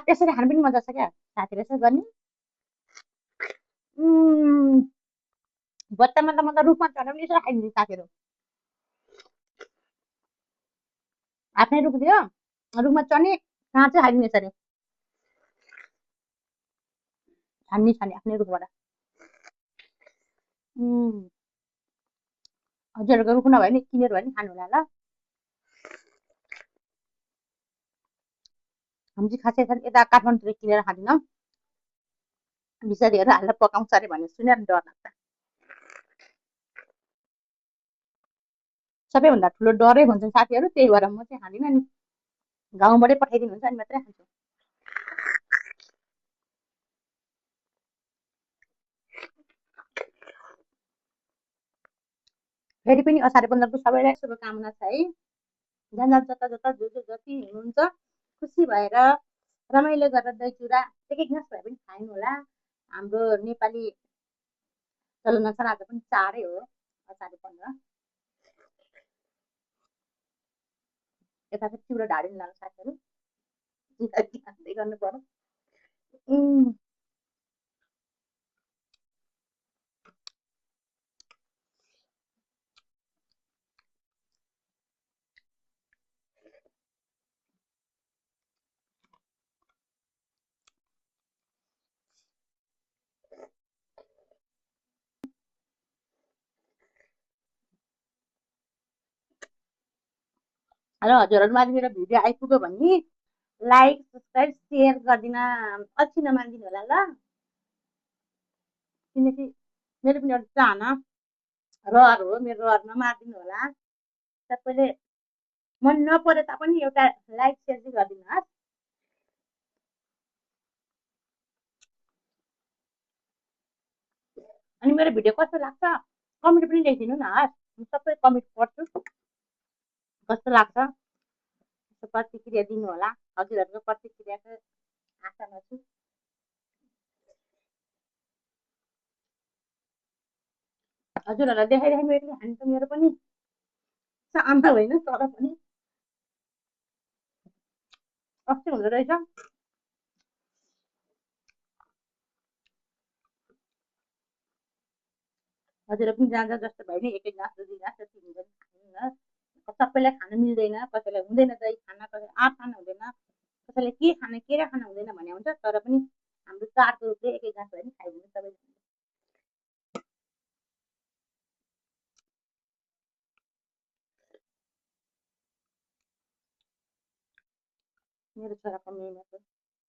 यसरी खानु पनि मजा छ क्या साथीले यसो गर्ने। उम्, बच्चामा त म त रुखमा चढेर पनि यसो खाइदिन्छु साथीहरू। आफ्नै रुख दियो रुखमा चढ्ने कहाँ चाहिँ खाइदिने यसरी छान्ने छान्ने आफ्नै रुखबाट। हजुरहरूको रुख नभए नि किनेर भए नि खानु होला ल। हामी चाहिँ खासै यता काठमाडौँतिर किनेर खाँदैनौँ। बिसारीहरू हालेर पकाउँछ अरे भन्ने सुनेर डर लाग्छ। सबैभन्दा ठुलो डरै भन्छन् साथीहरू, त्यही भएर म चाहिँ खाँदिनँ नि। गाउँबाटै पठाइदिनुहुन्छ अनि मात्रै खान्छु। फेरि पनि असार 15 को सबैलाई शुभकामना छ है। जहाँ जता जता जो जो जति हुनुहुन्छ खुसी भएर रमाइलो गरेर दही चिउरा एक एक घाँस भए पनि खानु होला। हाम्रो नेपाली चलनअनुसार आज पनि चाडै हो असार 15। यता चाहिँ चिउरा ढाडिनु लाग्छ साथीहरू, खाँदै गर्नु पर्यो। र हजुरहरूमा आज मेरो भिडियो आइपुग्यो भने लाइक सब्सक्राइब सेयर गरिदिन अल्छी नमानिदिनु होला ल। किनकि मेरो पनि एउटा चाहना रहर हो, मेरो रहर नमारिदिनु होला। सबैले मन नपरे तापनि एउटा लाइक सेयर चाहिँ गरिदिनुहोस्। अनि मेरो भिडियो कस्तो लाग्छ कमेन्ट पनि लेखिदिनु न। म सबै कमेन्ट पढ्छु, कस्तो लाग्छ प्रतिक्रिया दिनु होला। हजुरहरूको प्रतिक्रियाको आशामा छु। हजुरहरूलाई देखाइदेखि मेरो हामी त मेरो पनि सानो होइन तर पनि कस्तो हुँदो रहेछ। हजुर पनि जहाँ जहाँ जस्तो भयो नि एक एक घाँस दुई घाँस जति हुँदैन सबैलाई खानु मिल्दैन, कसैलाई हुँदैन दही खान, कसैलाई आँप खान हुँदैन, कसैलाई के खान केरा खान हुँदैन भन्ने हुन्छ। तर पनि हाम्रो चाडको रूपले एक एक घाँस भए पनि खाइदिनु सबैले। मेरो छोराको मेहनत हो।